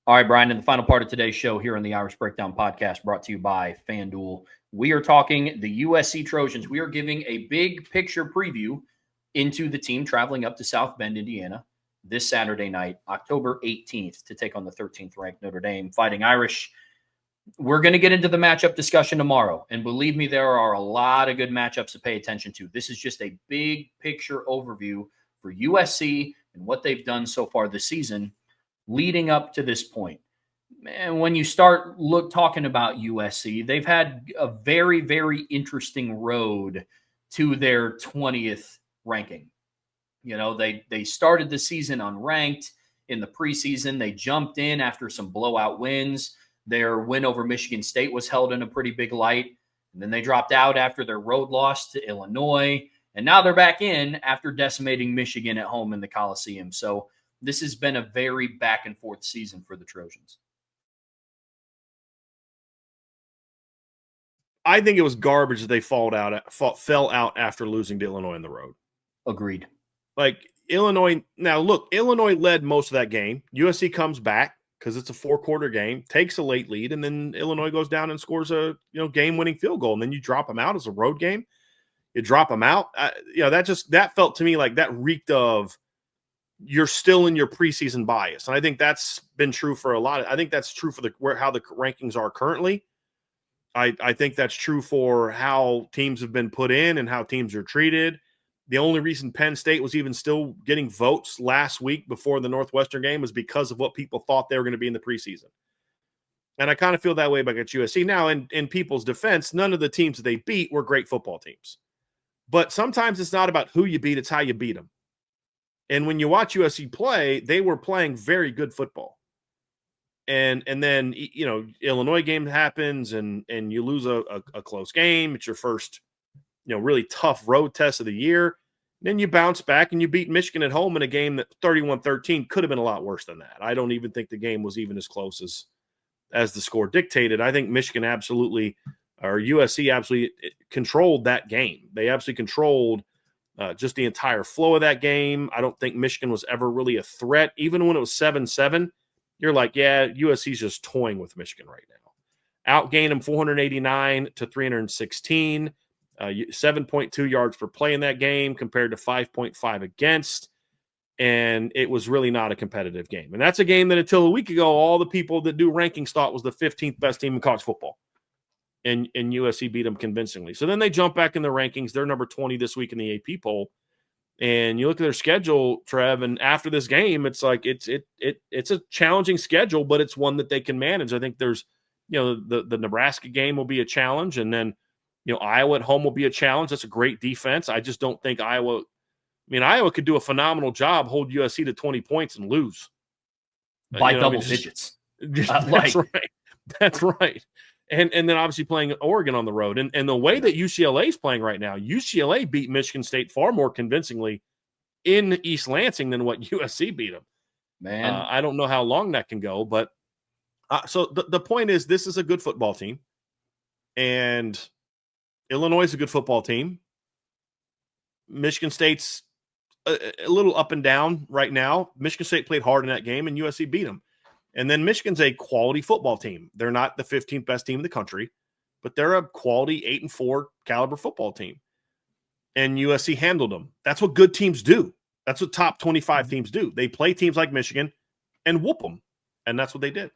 All right, Brian, in the final part of today's show here on the Irish Breakdown podcast brought to you by FanDuel, we are talking the USC Trojans. We are giving a big picture preview into the team traveling up to South Bend, Indiana this Saturday night, October 18th, to take on the 13th ranked Notre Dame Fighting Irish. We're going to get into the matchup discussion tomorrow, and believe me, there are a lot of good matchups to pay attention to. This is just a big picture overview for USC and what they've done so far this season leading up to this point. And when you start talking about USC, they've had a very, very interesting road to their 20th ranking. You know, they started the season unranked in the preseason. They jumped in after some blowout wins. Their win over Michigan State was held in a pretty big light. And then they dropped out after their road loss to Illinois. And now they're back in after decimating Michigan at home in the Coliseum. So this has been a very back and forth season for the Trojans. I think it was garbage that they fell out after losing to Illinois on the road. Agreed. Like Illinois, now look, Illinois led most of that game. USC comes back because it's a 4-quarter game, takes a late lead, and then Illinois goes down and scores a game-winning field goal, and then you drop them out as a road game. You drop them out. That felt to me like that reeked of you're still in your preseason bias, and I think that's been true for a lot. I think that's true for how the rankings are currently. I think that's true for how teams have been put in and how teams are treated. The only reason Penn State was even still getting votes last week before the Northwestern game was because of what people thought they were going to be in the preseason. And I kind of feel that way about USC. Now, in people's defense, none of the teams that they beat were great football teams. But sometimes it's not about who you beat, it's how you beat them. And when you watch USC play, they were playing very good football. And then, Illinois game happens and you lose a close game. It's your first, really tough road test of the year. Then you bounce back and you beat Michigan at home in a game that 31-13 could have been a lot worse than that. I don't even think the game was even as close as the score dictated. I think Michigan USC absolutely controlled that game. They absolutely controlled just the entire flow of that game. I don't think Michigan was ever really a threat. Even when it was 7-7, you're like, yeah, USC's just toying with Michigan right now. Outgained them 489 to 316. 7.2 yards per play in that game compared to 5.5 against. And it was really not a competitive game. And that's a game that until a week ago, all the people that do rankings thought was the 15th best team in college football. And USC beat them convincingly. So then they jump back in the rankings. They're number 20 this week in the AP poll. And you look at their schedule, Trev, and after this game, it's like it's a challenging schedule, but it's one that they can manage. I think there's, the Nebraska game will be a challenge, and then, Iowa at home will be a challenge. That's a great defense. I just don't think Iowa could do a phenomenal job, hold USC to 20 points and lose. By double digits. That's right. That's right. And then obviously playing Oregon on the road. And the way that UCLA is playing right now, UCLA beat Michigan State far more convincingly in East Lansing than what USC beat them. Man. I don't know how long that can go. But so the point is, this is a good football team. And Illinois is a good football team. Michigan State's a little up and down right now. Michigan State played hard in that game, and USC beat them. And then Michigan's a quality football team. They're not the 15th best team in the country, but they're a quality 8-4 caliber football team. And USC handled them. That's what good teams do. That's what top 25 teams do. They play teams like Michigan and whoop them. And that's what they did.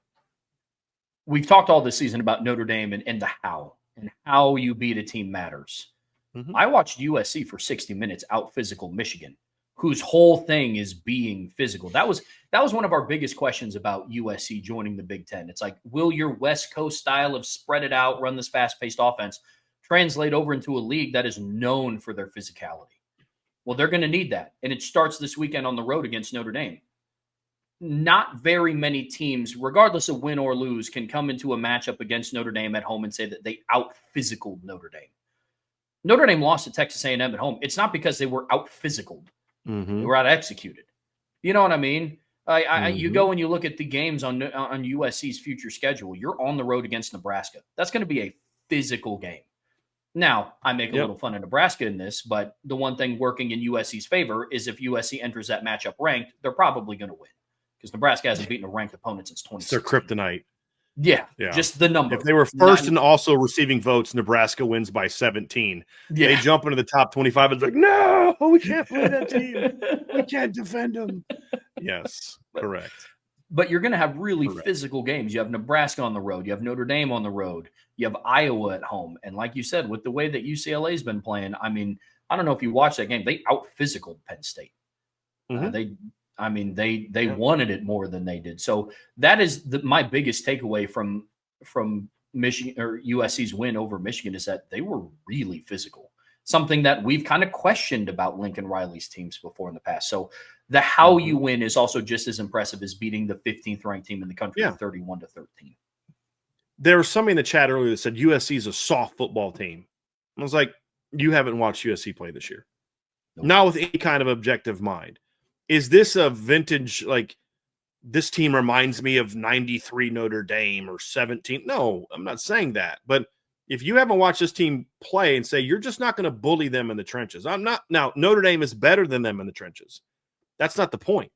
We've talked all this season about Notre Dame and the how. And how you beat a team matters. Mm-hmm. I watched USC for 60 minutes out physical Michigan, whose whole thing is being physical. That was one of our biggest questions about USC joining the Big Ten. It's like, will your West Coast style of spread it out, run this fast-paced offense translate over into a league that is known for their physicality? Well, they're going to need that. And it starts this weekend on the road against Notre Dame. Not very many teams, regardless of win or lose, can come into a matchup against Notre Dame at home and say that they out-physicaled Notre Dame. Notre Dame lost to Texas A&M at home. It's not because they were out-physicaled. Mm-hmm. They were out-executed. You know what I mean? You go and you look at the games on USC's future schedule. You're on the road against Nebraska. That's going to be a physical game. Now, I make a little fun of Nebraska in this, but the one thing working in USC's favor is if USC enters that matchup ranked, they're probably going to win. because Nebraska hasn't beaten a ranked opponent since It's their 2016. kryptonite. Yeah, Yeah. just the number. If they were first and also receiving votes, Nebraska wins by 17. Yeah. They jump into the top 25. It's like, no, we can't play that team. We can't defend them. Yes, correct. But you're going to have really Correct. physical games. You have Nebraska on the road. You have Notre Dame on the road. You have Iowa at home. And like you said, with the way that UCLA's been playing, I mean, I don't know if you watched that game. They out-physicaled Penn State. Mm-hmm. They wanted it more than they did. So that is my biggest takeaway from Michigan or USC's win over Michigan is that they were really physical. Something that we've kind of questioned about Lincoln Riley's teams before in the past. So the how you win is also just as impressive as beating the 15th ranked team in the country 31-13. There was somebody in the chat earlier that said USC is a soft football team. I was like, you haven't watched USC play this year. Nope. Not with any kind of objective mind. Is this a vintage, like, this team reminds me of 93 Notre Dame or 17? No, I'm not saying that. But if you haven't watched this team play and say, you're just not going to bully them in the trenches. I'm not. Now, Notre Dame is better than them in the trenches. That's not the point.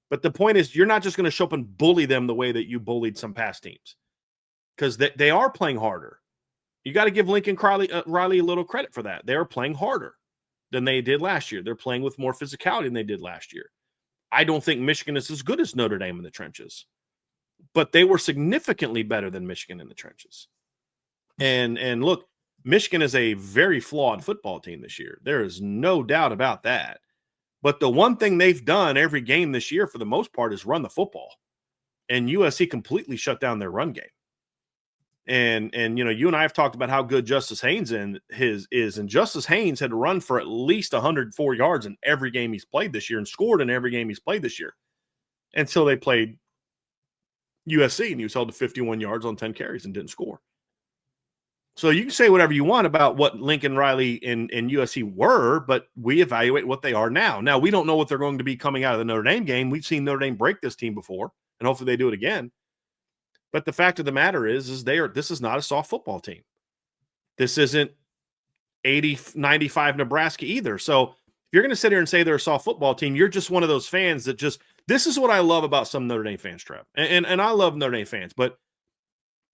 But the point is, you're not just going to show up and bully them the way that you bullied some past teams, because they are playing harder. You got to give Lincoln Riley a little credit for that. They are playing harder than they did last year. They're playing with more physicality than they did last year. I don't think Michigan is as good as Notre Dame in the trenches, but they were significantly better than Michigan in the trenches. And look, Michigan is a very flawed football team this year. There is no doubt about that. But the one thing they've done every game this year for the most part is run the football. And USC completely shut down their run game. And you know, you and I have talked about how good Justice Haynes is, and Justice Haynes had run for at least 104 yards in every game he's played this year and scored in every game he's played this year until they played USC, and he was held to 51 yards on 10 carries and didn't score. So you can say whatever you want about what Lincoln Riley and USC were, but we evaluate what they are now. Now, we don't know what they're going to be coming out of the Notre Dame game. We've seen Notre Dame break this team before, and hopefully they do it again. But the fact of the matter is this is not a soft football team. This isn't 95 Nebraska either. So if you're going to sit here and say they're a soft football team, you're just one of those fans that just – this is what I love about some Notre Dame fans, Trev. And I love Notre Dame fans, but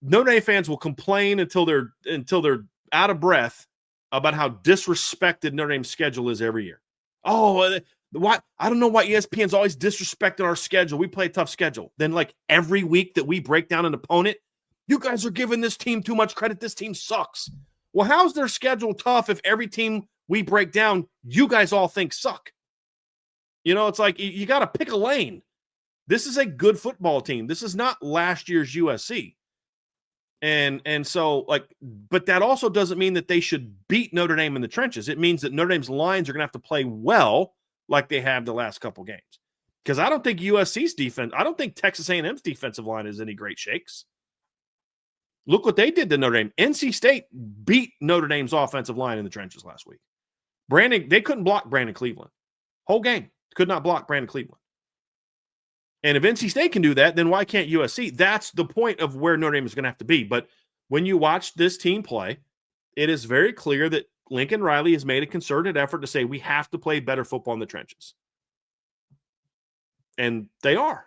Notre Dame fans will complain until they're out of breath about how disrespected Notre Dame's schedule is every year. Oh, why? I don't know why ESPN's always disrespecting our schedule. We play a tough schedule. Then, like, every week that we break down an opponent, you guys are giving this team too much credit. This team sucks. Well, how's their schedule tough if every team we break down, you guys all think suck? You know, it's like you got to pick a lane. This is a good football team. This is not last year's USC. And so, like, but that also doesn't mean that they should beat Notre Dame in the trenches. It means that Notre Dame's lines are going to have to play well like they have the last couple games. Because I don't think USC's defense, I don't think Texas A&M's defensive line is any great shakes. Look what they did to Notre Dame. NC State beat Notre Dame's offensive line in the trenches last week. They couldn't block Brandon Cleveland. Whole game. Could not block Brandon Cleveland. And if NC State can do that, then why can't USC? That's the point of where Notre Dame is going to have to be. But when you watch this team play, it is very clear that Lincoln Riley has made a concerted effort to say we have to play better football in the trenches. And they are.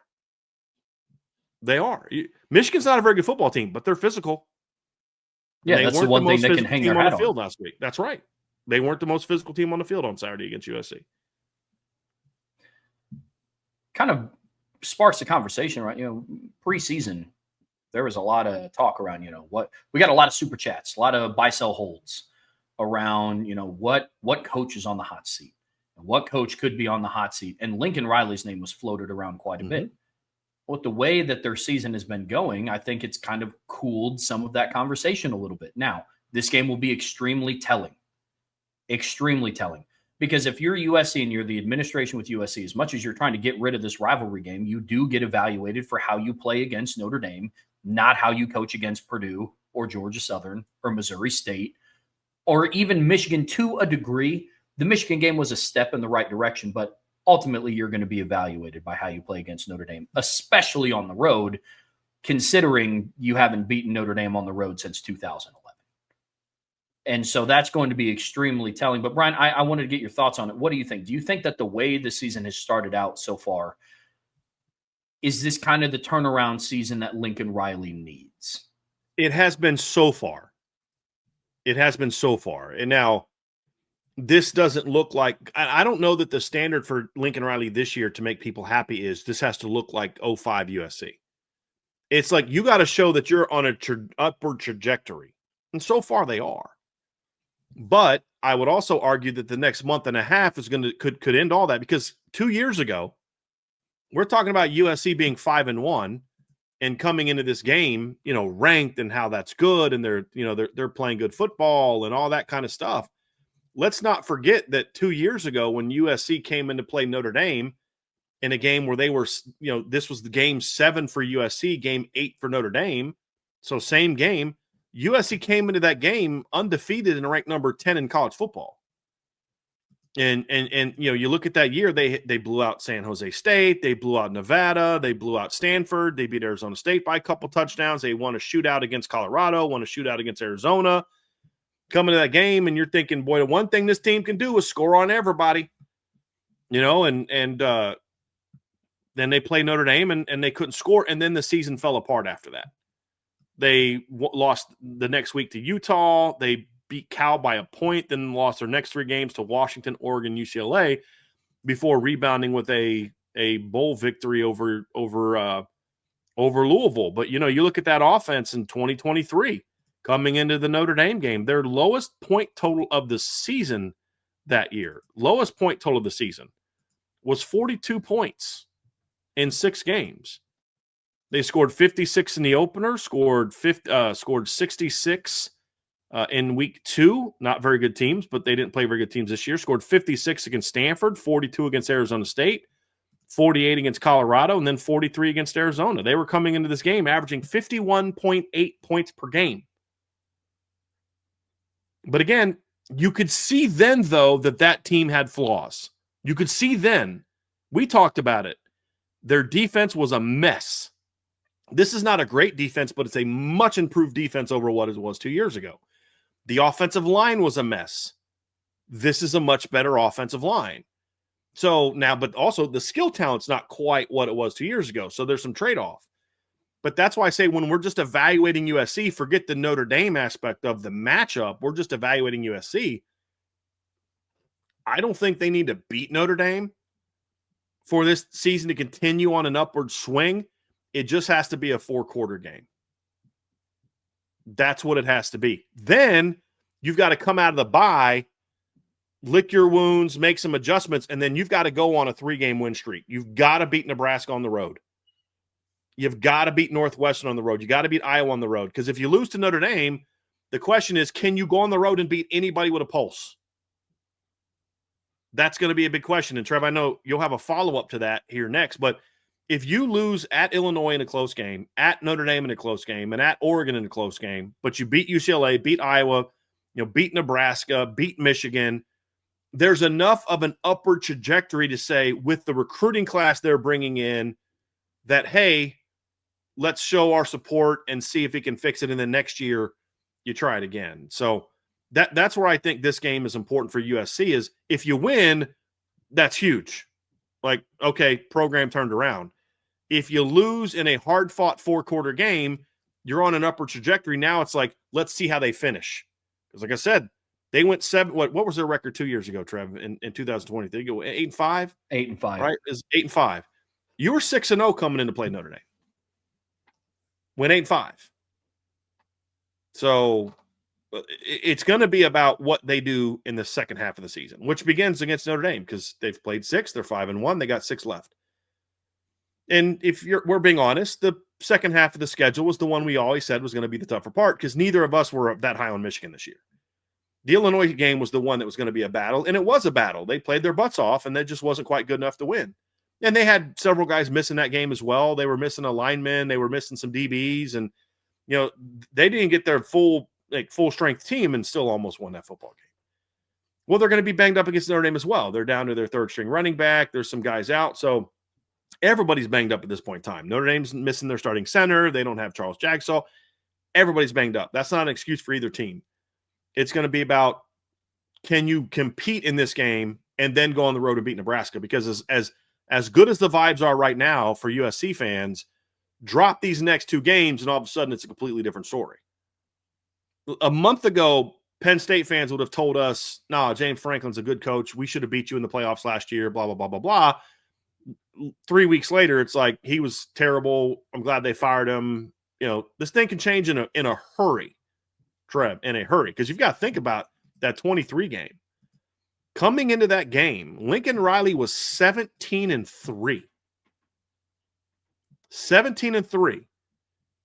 They are. Michigan's not a very good football team, but they're physical. Yeah, that's the one thing that can hang their hat on. Field last week. That's right. They weren't the most physical team on the field on Saturday against USC. Kind of sparks the conversation, right? You know, preseason, there was a lot of talk around, you know, we got a lot of super chats, a lot of buy sell holds around, you know, what coach is on the hot seat and what coach could be on the hot seat. And Lincoln Riley's name was floated around quite a bit. With the way that their season has been going, I think it's kind of cooled some of that conversation a little bit. Now, this game will be extremely telling, because if you're USC and you're the administration with USC, as much as you're trying to get rid of this rivalry game, you do get evaluated for how you play against Notre Dame, not how you coach against Purdue or Georgia Southern or Missouri State or even Michigan to a degree. The Michigan game was a step in the right direction, but ultimately you're going to be evaluated by how you play against Notre Dame, especially on the road, considering you haven't beaten Notre Dame on the road since 2011. And so that's going to be extremely telling. But, Brian, I wanted to get your thoughts on it. What do you think? Do you think that the way the season has started out so far, is this kind of the turnaround season that Lincoln Riley needs? It has been so far. It has been so far. And now this doesn't look like – I don't know that the standard for Lincoln Riley this year to make people happy is this has to look like 05 USC. It's like you got to show that you're on a upward trajectory. And so far they are. But I would also argue that the next month and a half is going to could end all that, because 2 years ago, we're talking about USC being 5-1 and coming into this game, ranked and how that's good, and they're playing good football and all that kind of stuff. Let's not forget that 2 years ago when USC came in to play Notre Dame in a game where they were, this was the game 7 for USC, game 8 for Notre Dame. So same game. USC came into that game undefeated and ranked number 10 in college football. And you look at that year, they blew out San Jose State, they blew out Nevada, they blew out Stanford, they beat Arizona State by a couple touchdowns, they won a shootout against Colorado, won a shootout against Arizona. Coming to that game, and you're thinking, boy, the one thing this team can do is score on everybody, and then they play Notre Dame, and they couldn't score, and then the season fell apart after that. They lost the next week to Utah. They beat Cal by a point, then lost their next 3 games to Washington, Oregon, UCLA, before rebounding with a bowl victory over Louisville. But you look at that offense in 2023 coming into the Notre Dame game, their lowest point total of the season that year, lowest point total of the season, was 42 points in 6 games. They scored 56 in the opener, scored 66 in week 2. Not very good teams, but they didn't play very good teams this year. Scored 56 against Stanford, 42 against Arizona State, 48 against Colorado, and then 43 against Arizona. They were coming into this game averaging 51.8 points per game. But again, you could see then, though, that team had flaws. You could see then. We talked about it. Their defense was a mess. This is not a great defense, but it's a much improved defense over what it was 2 years ago. The offensive line was a mess. This is a much better offensive line. So now, but also the skill talent's not quite what it was 2 years ago. So there's some trade-off. But that's why I say when we're just evaluating USC, forget the Notre Dame aspect of the matchup. We're just evaluating USC. I don't think they need to beat Notre Dame for this season to continue on an upward swing. It just has to be a 4-quarter game. That's what it has to be. Then you've got to come out of the bye, lick your wounds, make some adjustments, and then you've got to go on a 3-game win streak. You've got to beat Nebraska on the road. You've got to beat Northwestern on the road. You got to beat Iowa on the road. Because if you lose to Notre Dame, the question is, can you go on the road and beat anybody with a pulse? That's going to be a big question. And Trev, I know you'll have a follow-up to that here next, but if you lose at Illinois in a close game, at Notre Dame in a close game, and at Oregon in a close game, but you beat UCLA, beat Iowa, beat Nebraska, beat Michigan, there's enough of an upward trajectory to say with the recruiting class they're bringing in that, hey, let's show our support and see if we can fix it. And then next year you try it again. So that's where I think this game is important for USC is if you win, that's huge. Like, okay, program turned around. If you lose in a hard-fought 4-quarter game, you're on an upward trajectory. Now it's like, let's see how they finish. Because like I said, they went 7. What was their record 2 years ago, Trev, in 2020? Did they go 8-5? 8-5. Right? It's 8-5. You were 6-0 coming in to play Notre Dame. Went 8-5. So it's going to be about what they do in the second half of the season, which begins against Notre Dame because they've played 6. They're 5-1. They got 6 left. And if we're being honest, the second half of the schedule was the one we always said was going to be the tougher part because neither of us were that high on Michigan this year. The Illinois game was the one that was going to be a battle, and it was a battle. They played their butts off, and that just wasn't quite good enough to win. And they had several guys missing that game as well. They were missing a lineman. They were missing some DBs, and they didn't get their full strength team and still almost won that football game. Well, they're going to be banged up against Notre Dame as well. They're down to their 3rd string running back. There's some guys out, so everybody's banged up at this point in time. Notre Dame's missing their starting center. They don't have Charles Jagsaw. Everybody's banged up. That's not an excuse for either team. It's going to be about, can you compete in this game and then go on the road and beat Nebraska? Because as as good as the vibes are right now for USC fans, drop these next 2 games, and all of a sudden it's a completely different story. A month ago, Penn State fans would have told us, nah, James Franklin's a good coach. We should have beat you in the playoffs last year, blah, blah, blah, blah, blah. 3 weeks later, it's like, he was terrible. I'm glad they fired him. This thing can change in a hurry, Trev, in a hurry. Because you've got to think about that 23 game. Coming into that game, Lincoln Riley was 17-3. 17-3.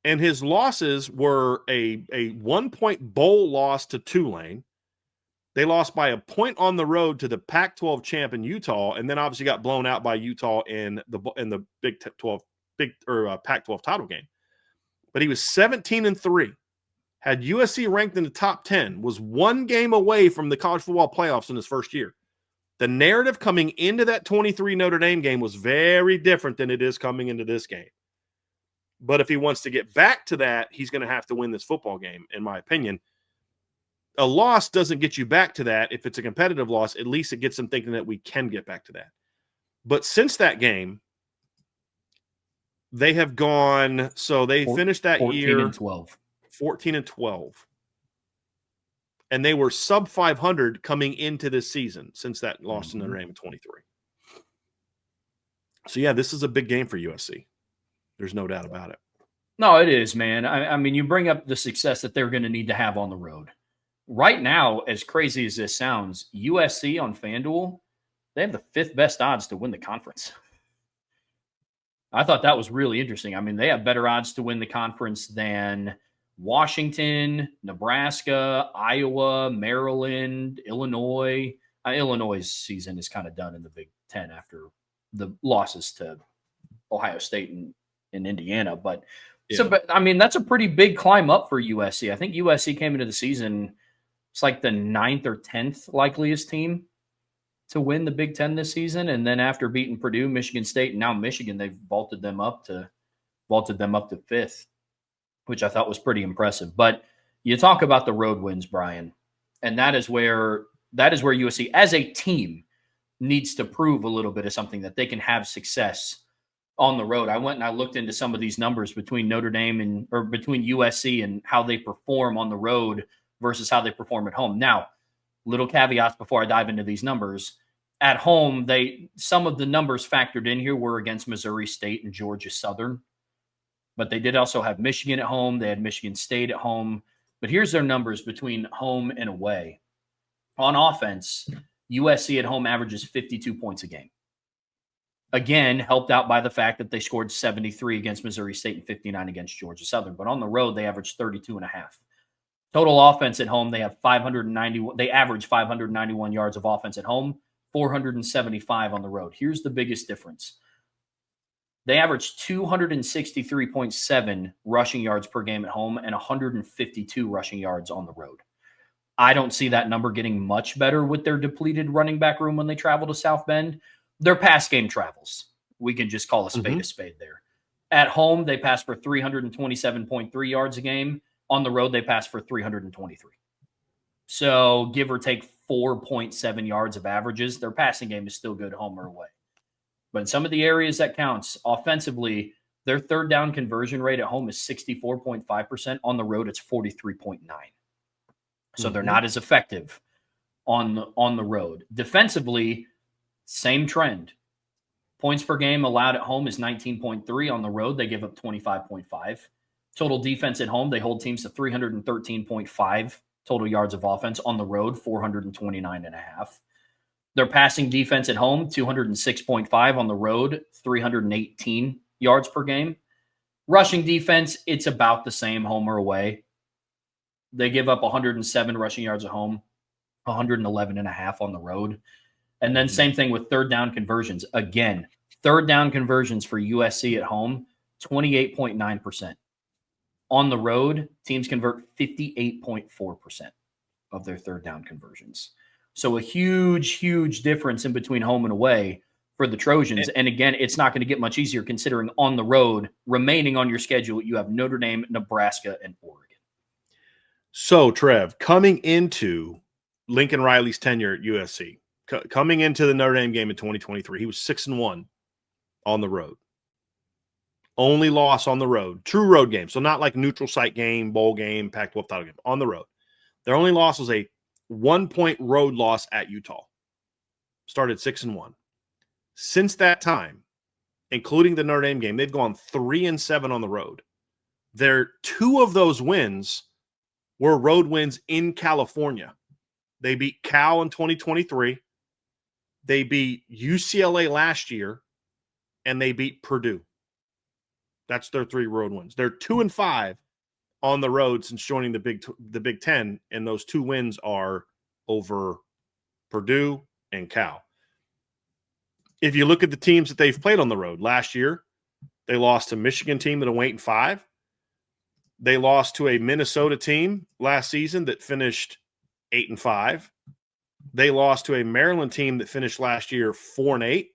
And his losses were a 1-point bowl loss to Tulane. They lost by a point on the road to the Pac-12 champ in Utah, and then obviously got blown out by Utah in the Pac-12 title game. But he was 17-3. Had USC ranked in the top 10, was 1 game away from the college football playoffs in his first year. The narrative coming into that 23 Notre Dame game was very different than it is coming into this game. But if he wants to get back to that, he's going to have to win this football game, in my opinion. A loss doesn't get you back to that. If it's a competitive loss, at least it gets them thinking that we can get back to that. But since that game, they have gone, so they finished that 14-12. 14-12. And they were sub 500 coming into this season since that loss to Notre Dame in 23. So, yeah, this is a big game for USC. There's no doubt about it. No, it is, man. I mean, you bring up the success that they're going to need to have on the road. Right now, as crazy as this sounds, USC on FanDuel, they have the 5th best odds to win the conference. I thought that was really interesting. I mean, they have better odds to win the conference than Washington, Nebraska, Iowa, Maryland, Illinois. Illinois' season is kind of done in the Big Ten after the losses to Ohio State and Indiana. But I mean, that's a pretty big climb up for USC. I think USC came into the season, it's like the 9th or 10th likeliest team to win the Big Ten this season. And then after beating Purdue, Michigan State, and now Michigan, they've vaulted them up to 5th, which I thought was pretty impressive. But you talk about the road wins, Brian, and that is where USC as a team needs to prove a little bit of something, that they can have success on the road. I went and I looked into some of these numbers between Notre Dame or between USC and how they perform on the road versus how they perform at home. Now, little caveats before I dive into these numbers. At home, some of the numbers factored in here were against Missouri State and Georgia Southern, but they did also have Michigan at home. They had Michigan State at home. But here's their numbers between home and away. On offense, USC at home averages 52 points a game. Again, helped out by the fact that they scored 73 against Missouri State and 59 against Georgia Southern. But on the road, they averaged 32.5. Total offense at home, they average 591 yards of offense at home, 475 on the road. Here's the biggest difference. They average 263.7 rushing yards per game at home and 152 rushing yards on the road. I don't see that number getting much better with their depleted running back room when they travel to South Bend. Their pass game travels. We can just call a spade there. At home, they pass for 327.3 yards a game. On the road, they pass for 323. So give or take 4.7 yards of averages. Their passing game is still good home or away. But in some of the areas that counts, offensively, their third down conversion rate at home is 64.5%. On the road, it's 43.9%. So they're not as effective on the road. Defensively, same trend. Points per game allowed at home is 19.3. On the road, they give up 25.5. Total defense at home, they hold teams to 313.5 total yards of offense. On the road, 429.5. Their passing defense at home, 206.5. On the road, 318 yards per game. Rushing defense, it's about the same home or away. They give up 107 rushing yards at home, 111.5 on the road. And then same thing with third down conversions. Again, third down conversions for USC at home, 28.9%. On the road, teams convert 58.4% of their third down conversions. So a huge, huge difference in between home and away for the Trojans. And again, it's not going to get much easier considering on the road, remaining on your schedule, you have Notre Dame, Nebraska, and Oregon. So, Trev, coming into Lincoln Riley's tenure at USC, coming into the Notre Dame game in 2023, he was 6-1 on the road. Only loss on the road. True road game. So not like neutral site game, bowl game, Pac-12 title game. On the road. Their only loss was a 1-point road loss at Utah. Started 6-1. Since that time, including the Notre Dame game, they've gone 3-7 on the road. Their 2 of those wins were road wins in California. They beat Cal in 2023. They beat UCLA last year, and they beat Purdue. That's their 3 road wins. They're 2-5 on the road since joining the Big Ten, and those 2 wins are over Purdue and Cal. If you look at the teams that they've played on the road, last year they lost to a Michigan team that went 8-5. They lost to a Minnesota team last season that finished 8-5. They lost to a Maryland team that finished last year 4-8.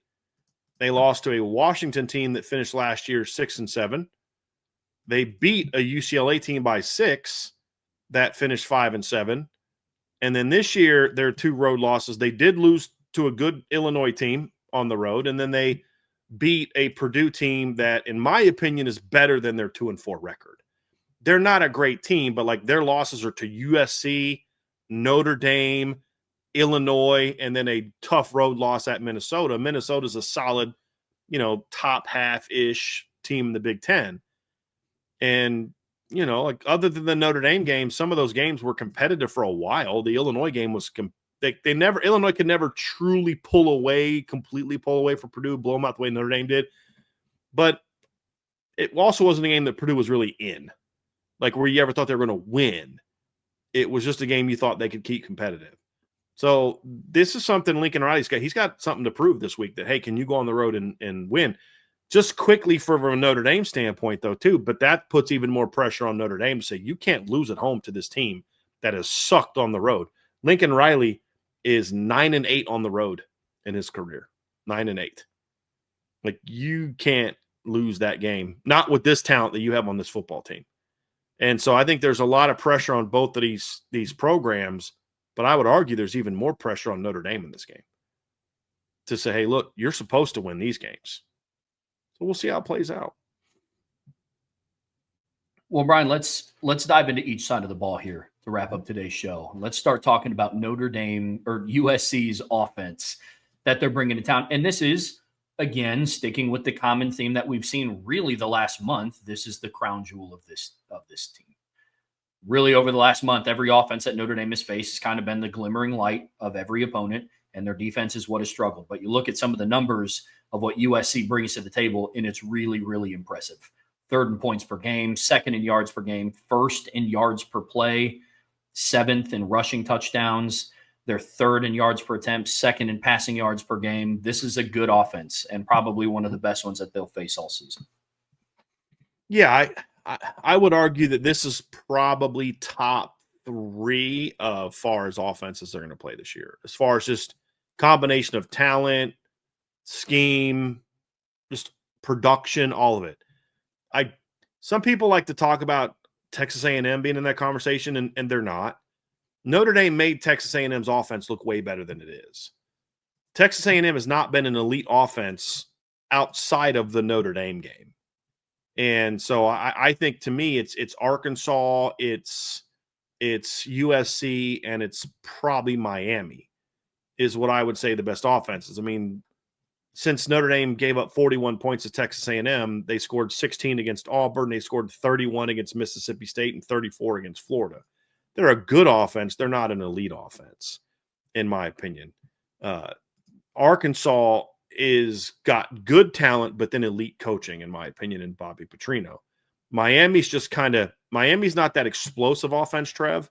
They lost to a Washington team that finished last year 6-7. They beat a UCLA team by 6 that finished 5-7. And then this year, their 2 road losses, they did lose to a good Illinois team on the road, and then they beat a Purdue team that, in my opinion, is better than their 2-4 record. They're not a great team, but like their losses are to USC, Notre Dame, Illinois, and then a tough road loss at Minnesota. Minnesota's a solid, top half-ish team in the Big Ten. And, like other than the Notre Dame game, some of those games were competitive for a while. The Illinois game was Illinois could never truly completely pull away from Purdue, blow them out the way Notre Dame did. But it also wasn't a game that Purdue was really in, like where you ever thought they were going to win. It was just a game you thought they could keep competitive. So this is something Lincoln Riley's got. He's got something to prove this week that, hey, can you go on the road and win? Just quickly from a Notre Dame standpoint, though, too, but that puts even more pressure on Notre Dame to say you can't lose at home to this team that has sucked on the road. Lincoln Riley is 9-8 on the road in his career. 9-8. Like, you can't lose that game, not with this talent that you have on this football team. And so I think there's a lot of pressure on both of these programs, but I would argue there's even more pressure on Notre Dame in this game to say, hey, look, you're supposed to win these games. So we'll see how it plays out. Well, Brian, let's dive into each side of the ball here to wrap up today's show. Let's start talking about Notre Dame or USC's offense that they're bringing to town. And this is, again, sticking with the common theme that we've seen really the last month. This is the crown jewel of this team. Really, over the last month, every offense that Notre Dame has faced has kind of been the glimmering light of every opponent, and their defense is what has struggled. But you look at some of the numbers of what USC brings to the table, and it's really, really impressive. 3rd in points per game, 2nd in yards per game, 1st in yards per play, 7th in rushing touchdowns. They're 3rd in yards per attempt, 2nd in passing yards per game. This is a good offense and probably one of the best ones that they'll face all season. Yeah, I would argue that this is probably top 3 as far as offenses they're going to play this year, as far as just combination of talent, scheme, just production, all of it. Some people like to talk about Texas A&M being in that conversation, and they're not. Notre Dame made Texas A&M's offense look way better than it is. Texas A&M has not been an elite offense outside of the Notre Dame game. And so I think, to me, it's Arkansas, it's USC, and it's probably Miami is what I would say the best offenses. I mean, since Notre Dame gave up 41 points to Texas A&M, they scored 16 against Auburn. They scored 31 against Mississippi State and 34 against Florida. They're a good offense. They're not an elite offense, in my opinion. Arkansas is got good talent, but then elite coaching, in my opinion, in Bobby Petrino. Miami's not that explosive offense, Trev.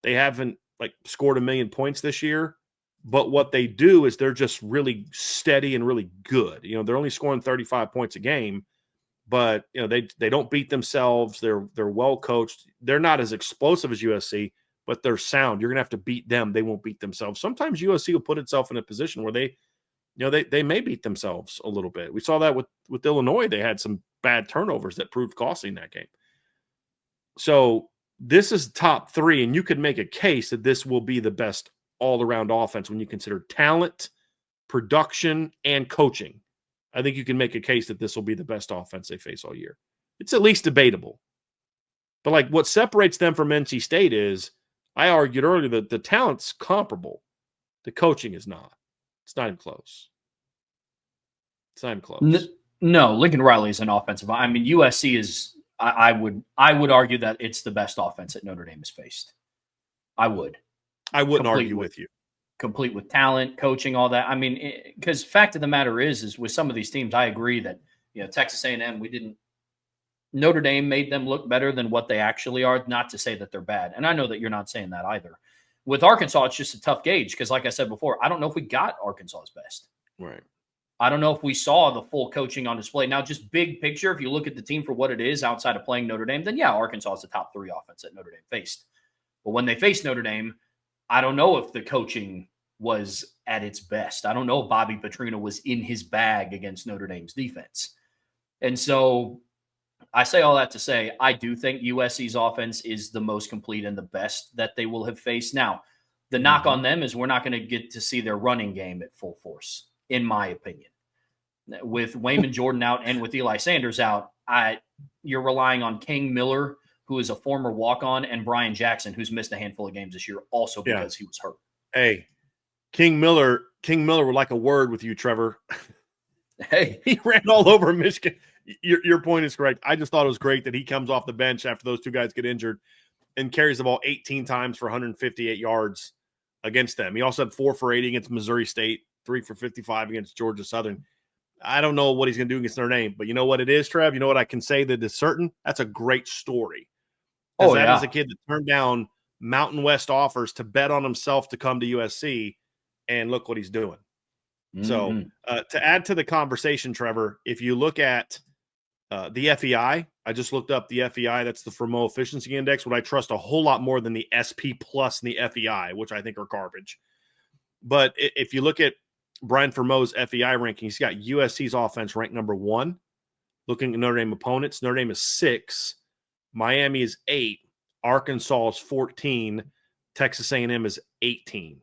They haven't scored 1 million points this year. But what they do is they're just really steady and really good. They're only scoring 35 points a game, but they don't beat themselves. They're well coached. They're not as explosive as USC, but they're sound. You're gonna have to beat them. They won't beat themselves. Sometimes USC will put itself in a position where they may beat themselves a little bit. We saw that with Illinois. They had some bad turnovers that proved costly in that game. So this is top 3, and you could make a case that this will be the best all-around offense when you consider talent, production, and coaching. I think you can make a case that this will be the best offense they face all year. It's at least debatable. But like what separates them from NC State is, I argued earlier that the talent's comparable. The coaching is not. It's not even close. It's not even close. No, Lincoln Riley is an offensive. I mean, USC is. I would argue that it's the best offense that Notre Dame has faced. I wouldn't argue with you. Complete with talent, coaching, all that. I mean, because fact of the matter is with some of these teams, I agree that Texas A&M, Notre Dame made them look better than what they actually are. Not to say that they're bad, and I know that you're not saying that either. With Arkansas, it's just a tough gauge because, like I said before, I don't know if we got Arkansas's best. Right. I don't know if we saw the full coaching on display. Now, just big picture, if you look at the team for what it is outside of playing Notre Dame, then yeah, Arkansas is the top 3 offense that Notre Dame faced. But when they faced Notre Dame, I don't know if the coaching was at its best. I don't know if Bobby Petrino was in his bag against Notre Dame's defense. And so I say all that to say, I do think USC's offense is the most complete and the best that they will have faced. Now, the knock on them is we're not going to get to see their running game at full force, in my opinion. With Wayman Jordan out and with Eli Sanders out, you're relying on King Miller, who is a former walk-on, and Brian Jackson, who's missed a handful of games this year also because he was hurt. Hey, King Miller would like a word with you, Trevor. Hey. He ran all over Michigan. Your point is correct. I just thought it was great that he comes off the bench after those 2 guys get injured and carries the ball 18 times for 158 yards against them. He also had 4 for 80 against Missouri State, 3 for 55 against Georgia Southern. I don't know what he's going to do against Notre Dame, but you know what it is, Trev? You know what I can say that is certain? That's a great story. Oh, that is a kid that turned down Mountain West offers to bet on himself to come to USC, and look what he's doing. Mm-hmm. So to add to the conversation, Trevor, if you look at the FEI, I just looked up the FEI. That's the Fremeau Efficiency Index, what I trust a whole lot more than the SP Plus and the FEI, which I think are garbage. But if you look at Brian Fremeau's FEI ranking, he's got USC's offense ranked number 1. Looking at Notre Dame opponents, Notre Dame is 6, Miami is 8, Arkansas is 14, Texas A&M is 18.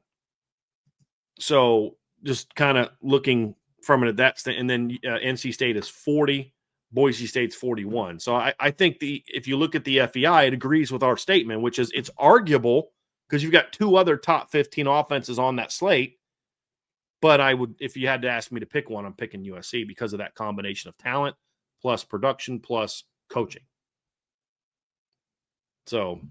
So just kind of looking from it at that, and then NC State is 40, Boise State's 41. So I think if you look at the FEI, it agrees with our statement, which is it's arguable because you've got 2 other top 15 offenses on that slate. But I would, if you had to ask me to pick one, I'm picking USC because of that combination of talent plus production plus coaching. So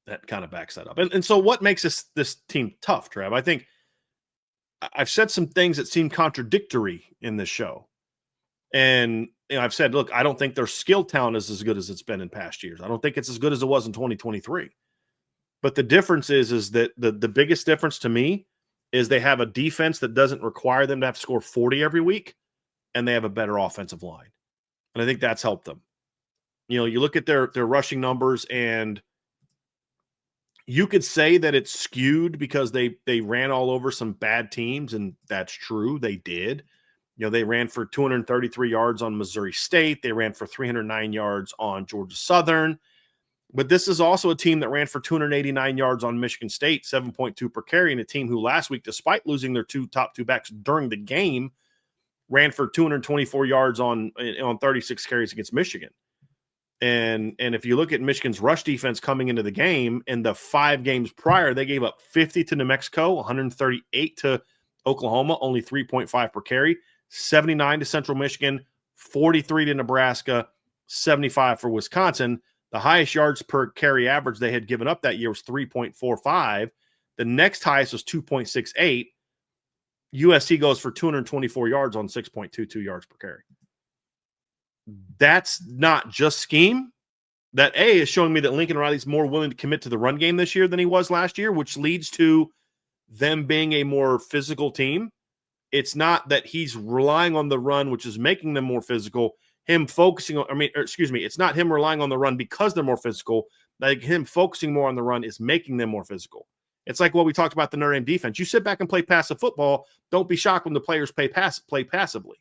that kind of backs that up. And so what makes this team tough, Trev? I think I've said some things that seem contradictory in this show. And I've said, look, I don't think their skill talent is as good as it's been in past years. I don't think it's as good as it was in 2023. But the difference is that the biggest difference to me is they have a defense that doesn't require them to have to score 40 every week, and they have a better offensive line. And I think that's helped them. You look at their rushing numbers, and you could say that it's skewed because they ran all over some bad teams, and that's true. They did. They ran for 233 yards on Missouri State. They ran for 309 yards on Georgia Southern. But this is also a team that ran for 289 yards on Michigan State, 7.2 per carry, and a team who last week, despite losing their top two backs during the game, ran for 224 yards on 36 carries against Michigan. And if you look at Michigan's rush defense coming into the game, in the 5 games prior, they gave up 50 to New Mexico, 138 to Oklahoma, only 3.5 per carry, 79 to Central Michigan, 43 to Nebraska, 75 for Wisconsin. The highest yards per carry average they had given up that year was 3.45. The next highest was 2.68. USC goes for 224 yards on 6.22 yards per carry. That's not just scheme. That is showing me that Lincoln Riley's more willing to commit to the run game this year than he was last year, which leads to them being a more physical team. It's not that he's relying on the run, which is making them more physical. It's not him relying on the run because they're more physical. Like him focusing more on the run is making them more physical. It's like what we talked about the Notre Dame defense. You sit back and play passive football. Don't be shocked when the players play passively.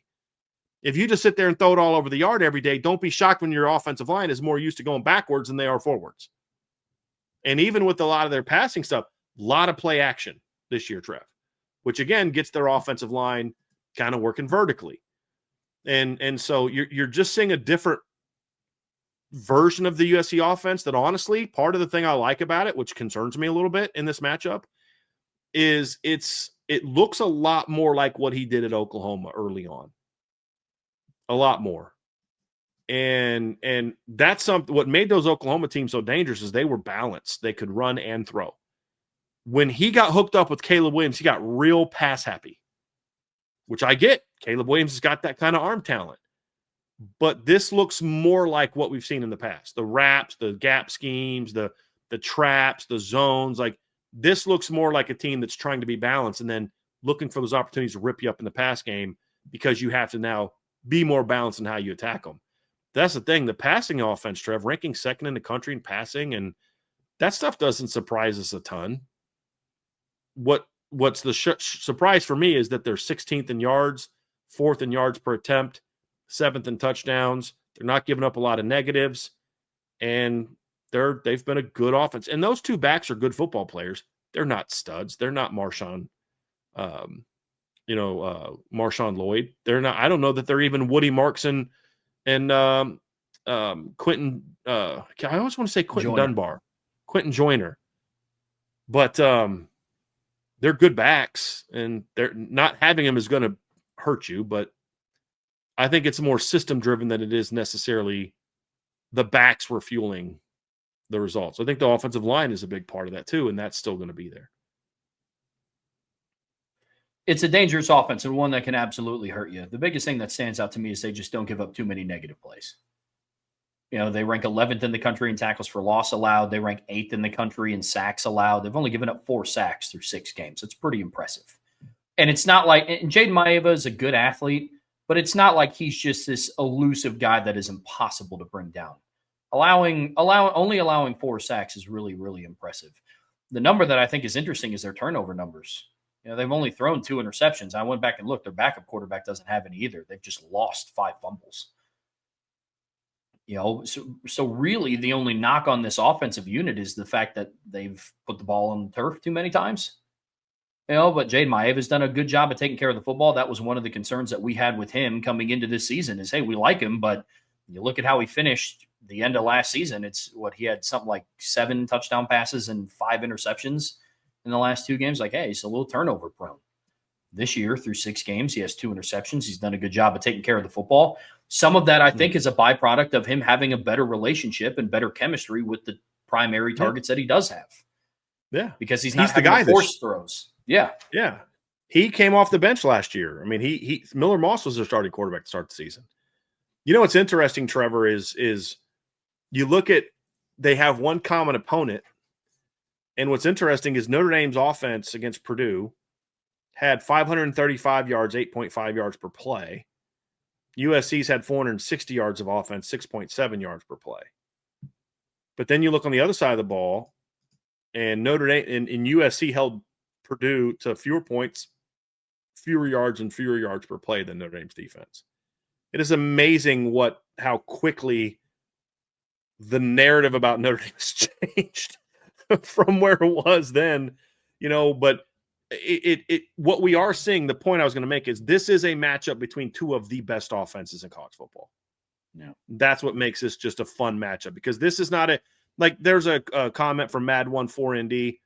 If you just sit there and throw it all over the yard every day, don't be shocked when your offensive line is more used to going backwards than they are forwards. And even with a lot of their passing stuff, a lot of play action this year, Trev, which again gets their offensive line kind of working vertically. And so you're just seeing a different version of the USC offense that, honestly, part of the thing I like about it, which concerns me a little bit in this matchup, is it looks a lot more like what he did at Oklahoma early on. A lot more. And that's something. What made those Oklahoma teams so dangerous is they were balanced. They could run and throw. When he got hooked up with Caleb Williams, he got real pass happy, which I get. Caleb Williams has got that kind of arm talent. But this looks more like what we've seen in the past. The wraps, the gap schemes, the traps, the zones. Like, this looks more like a team that's trying to be balanced and then looking for those opportunities to rip you up in the pass game, because you have to now be more balanced in how you attack them. That's the thing. The passing offense, Trev, ranking second in the country in passing, and that stuff doesn't surprise us a ton. What's the surprise for me is that they're 16th in yards, 4th in yards per attempt, 7th in touchdowns. They're not giving up a lot of negatives, and they've been a good offense. And those two backs are good football players. They're not studs. They're not Marshawn Lloyd. They're not. I don't know that they're even Woody Marks and Quentin. I always want to say Quentin Dunbar, Quentin Joyner, but they're good backs, and they're not having them is going to hurt you. But I think it's more system driven than it is necessarily the backs were fueling the results. I think the offensive line is a big part of that too, and that's still going to be there. It's a dangerous offense and one that can absolutely hurt you. The biggest thing that stands out to me is they just don't give up too many negative plays. You know, they rank 11th in the country in tackles for loss allowed. They rank 8th in the country in sacks allowed. They've only given up 4 sacks through 6 games. It's pretty impressive. And it's not like, and Jaden Maeva is a good athlete, but it's not like he's just this elusive guy that is impossible to bring down. Only allowing 4 sacks is really, really impressive. The number that I think is interesting is their turnover numbers. You know, they've only thrown 2 interceptions. I went back and looked. Their backup quarterback doesn't have any either. They've just lost 5 fumbles. You know, so really the only knock on this offensive unit is the fact that they've put the ball on the turf too many times. You know, but Jaden Maeva has done a good job of taking care of the football. That was one of the concerns that we had with him coming into this season is, hey, we like him, but you look at how he finished the end of last season. It's he had something like 7 touchdown passes and 5 interceptions in the last 2 games. Like, hey, he's a little turnover prone. This year, through 6 games, he has 2 interceptions. He's done a good job of taking care of the football. Some of that, I think, is a byproduct of him having a better relationship and better chemistry with the primary targets that he does have. Yeah. Because he's not the guy that force throws. Yeah. Yeah. He came off the bench last year. I mean, Miller Moss was their starting quarterback to start the season. You know what's interesting, Trevor, is you look at they have one common opponent, and what's interesting is Notre Dame's offense against Purdue had 535 yards, 8.5 yards per play. USC's had 460 yards of offense, 6.7 yards per play. But then you look on the other side of the ball, and Notre Dame and USC held Purdue to fewer points, fewer yards per play than Notre Dame's defense. It is amazing how quickly the narrative about Notre Dame has changed from where it was then, you know, but what we are seeing, the point I was going to make is this is a matchup between 2 of the best offenses in college football. Yeah. That's what makes this just a fun matchup, because this is not there's a comment from Mad14ND.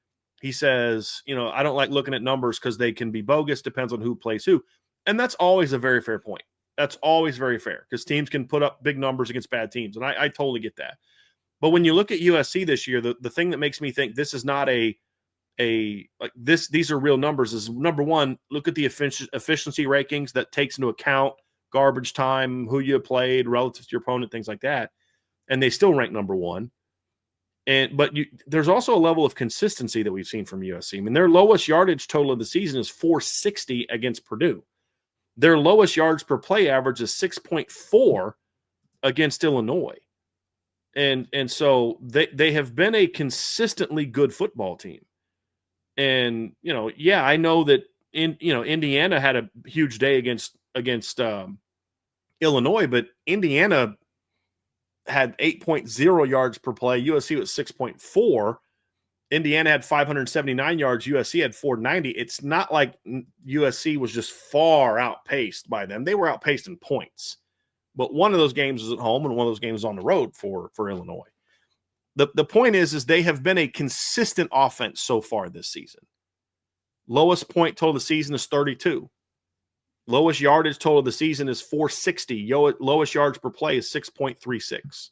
He says, you know, I don't like looking at numbers because they can be bogus. Depends on who plays who. And that's always a very fair point. That's always very fair because teams can put up big numbers against bad teams. And I totally get that. But when you look at USC this year, the thing that makes me think this is not these are real numbers is, number one, look at the efficiency rankings that takes into account garbage time, who you played relative to your opponent, things like that. And they still rank number 1. But there's also a level of consistency that we've seen from USC. I mean, their lowest yardage total of the season is 460 against Purdue. Their lowest yards per play average is 6.4 against Illinois. And so they have been a consistently good football team. And, you know, yeah, I know that Indiana had a huge day against Illinois, but Indiana had 8.0 yards per play. USC was 6.4. Indiana had 579 yards. USC had 490. It's not like USC was just far outpaced by them. They were outpaced in points. But one of those games was at home and one of those games was on the road for Illinois. The point is they have been a consistent offense so far this season. Lowest point total of the season is 32. Lowest yardage total of the season is 460. Lowest yards per play is 6.36.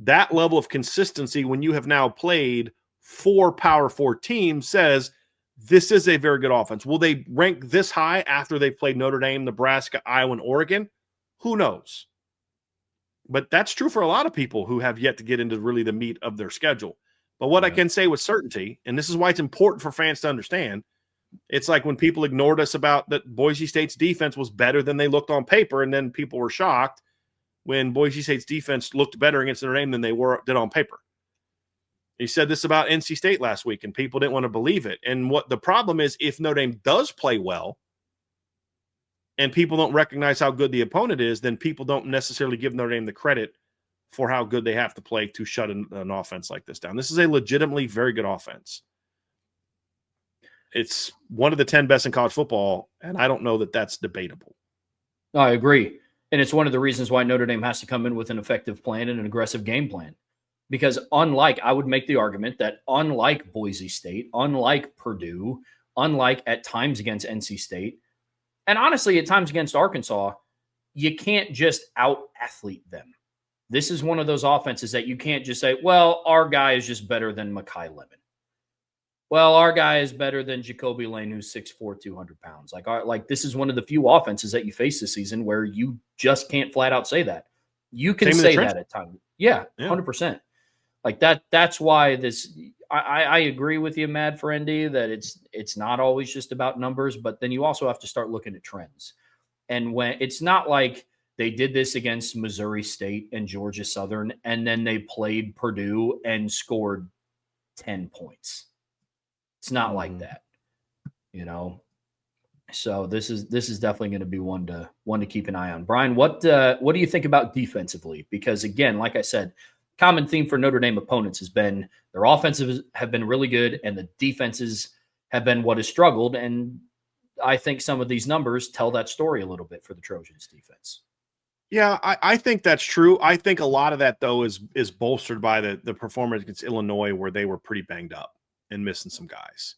That level of consistency when you have now played 4 Power 4 teams says this is a very good offense. Will they rank this high after they've played Notre Dame, Nebraska, Iowa, and Oregon? Who knows? But that's true for a lot of people who have yet to get into really the meat of their schedule. But what I can say with certainty, and this is why it's important for fans to understand, it's like when people ignored us about that Boise State's defense was better than they looked on paper, and then people were shocked when Boise State's defense looked better against Notre Dame than they did on paper. He said this about NC State last week, and people didn't want to believe it. And what the problem is, if Notre Dame does play well, and people don't recognize how good the opponent is, then people don't necessarily give Notre Dame the credit for how good they have to play to shut an offense like this down. This is a legitimately very good offense. It's one of the 10 best in college football, and I don't know that that's debatable. I agree. And it's one of the reasons why Notre Dame has to come in with an effective plan and an aggressive game plan. Because I would make the argument that unlike Boise State, unlike Purdue, unlike at times against NC State, and honestly at times against Arkansas, you can't just out-athlete them. This is one of those offenses that you can't just say, well, our guy is just better than Makai Lemon. Well, our guy is better than Jacoby Lane, who's 6'4", 200 pounds. Like this is one of the few offenses that you face this season where you just can't flat out say that. You can say that at times. Yeah, 100%. Like that's why this I agree with you, Mad Friendy, that it's not always just about numbers, but then you also have to start looking at trends. And when it's not like they did this against Missouri State and Georgia Southern, and then they played Purdue and scored 10 points. It's not like that, you know. So this is definitely going to be one to keep an eye on. Brian, what do you think about defensively? Because again, like I said, common theme for Notre Dame opponents has been their offenses have been really good and the defenses have been what has struggled. And I think some of these numbers tell that story a little bit for the Trojans defense. Yeah, I think that's true. I think a lot of that, though, is bolstered by the performance against Illinois where they were pretty banged up and missing some guys.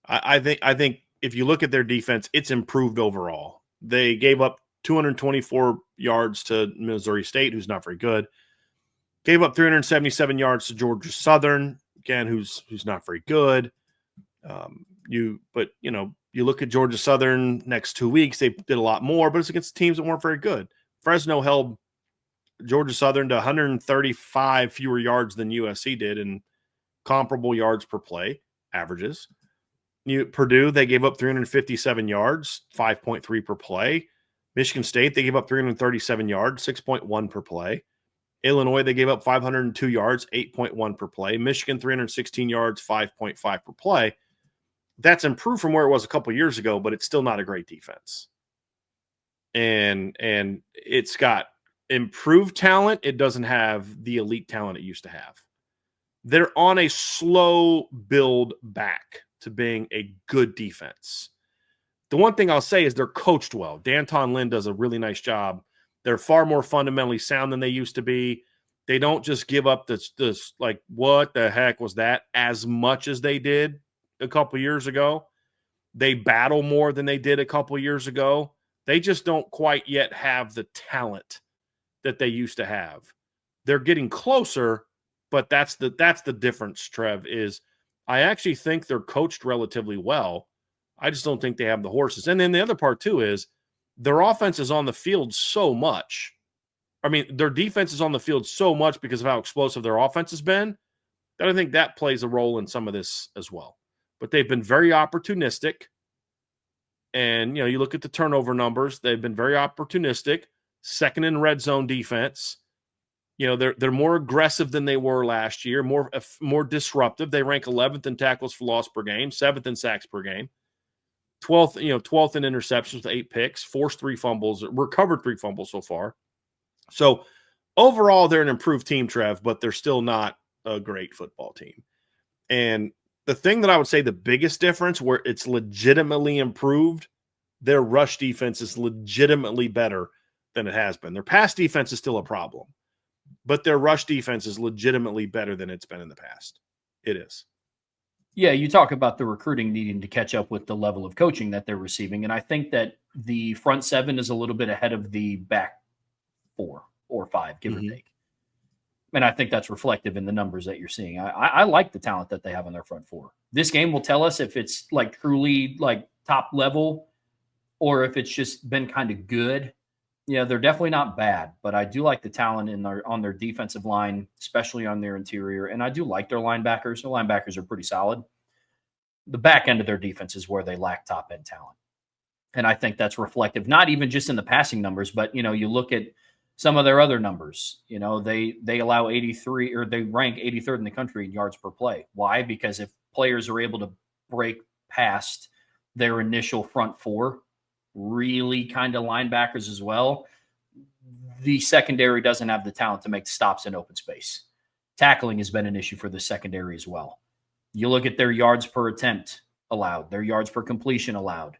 I think if you look at their defense, it's improved overall. They gave up 224 yards to Missouri State, who's not very good. Gave up 377 yards to Georgia Southern, again, who's not very good. You look at Georgia Southern next 2 weeks, they did a lot more, but it's against teams that weren't very good. Fresno held Georgia Southern to 135 fewer yards than USC did in comparable yards per play averages. Purdue, they gave up 357 yards, 5.3 per play. Michigan State, they gave up 337 yards, 6.1 per play. Illinois, they gave up 502 yards, 8.1 per play. Michigan, 316 yards, 5.5 per play. That's improved from where it was a couple years ago, but it's still not a great defense. And it's got improved talent. It doesn't have the elite talent it used to have. They're on a slow build back to being a good defense. The one thing I'll say is they're coached well. Danton Lynn does a really nice job. They're far more fundamentally sound than they used to be. They don't just give up this like, what the heck was that, as much as they did a couple years ago. They battle more than they did a couple years ago. They just don't quite yet have the talent that they used to have. They're getting closer, but that's the difference, Trev, is I actually think they're coached relatively well. I just don't think they have the horses. And then the other part, too, is their offense is on the field so much. I mean, their defense is on the field so much because of how explosive their offense has been that I think that plays a role in some of this as well. But they've been very opportunistic. And, you look at the turnover numbers. They've been very opportunistic. Second in red zone defense. They're more aggressive than they were last year, more disruptive. They rank 11th in tackles for loss per game, 7th in sacks per game, 12th in interceptions with 8 picks, forced 3 fumbles, recovered 3 fumbles so far. So overall, they're an improved team, Trev, but they're still not a great football team. And the thing that I would say the biggest difference where it's legitimately improved, their rush defense is legitimately better than it has been. Their pass defense is still a problem, but their rush defense is legitimately better than it's been in the past. It is. Yeah, you talk about the recruiting needing to catch up with the level of coaching that they're receiving. And I think that the front seven is a little bit ahead of the back 4 or 5, give or take. And I think that's reflective in the numbers that you're seeing. I like the talent that they have on their front 4. This game will tell us if it's like truly like top level or if it's just been kind of good. Yeah, they're definitely not bad, but I do like the talent on their defensive line, especially on their interior. And I do like their linebackers. Their linebackers are pretty solid. The back end of their defense is where they lack top end talent. And I think that's reflective, not even just in the passing numbers, but you look at some of their other numbers. They allow 83 or they rank 83rd in the country in yards per play. Why? Because if players are able to break past their initial front 4, really kind of linebackers as well, the secondary doesn't have the talent to make stops in open space. Tackling has been an issue for the secondary as well. You look at their yards per attempt allowed, their yards per completion allowed,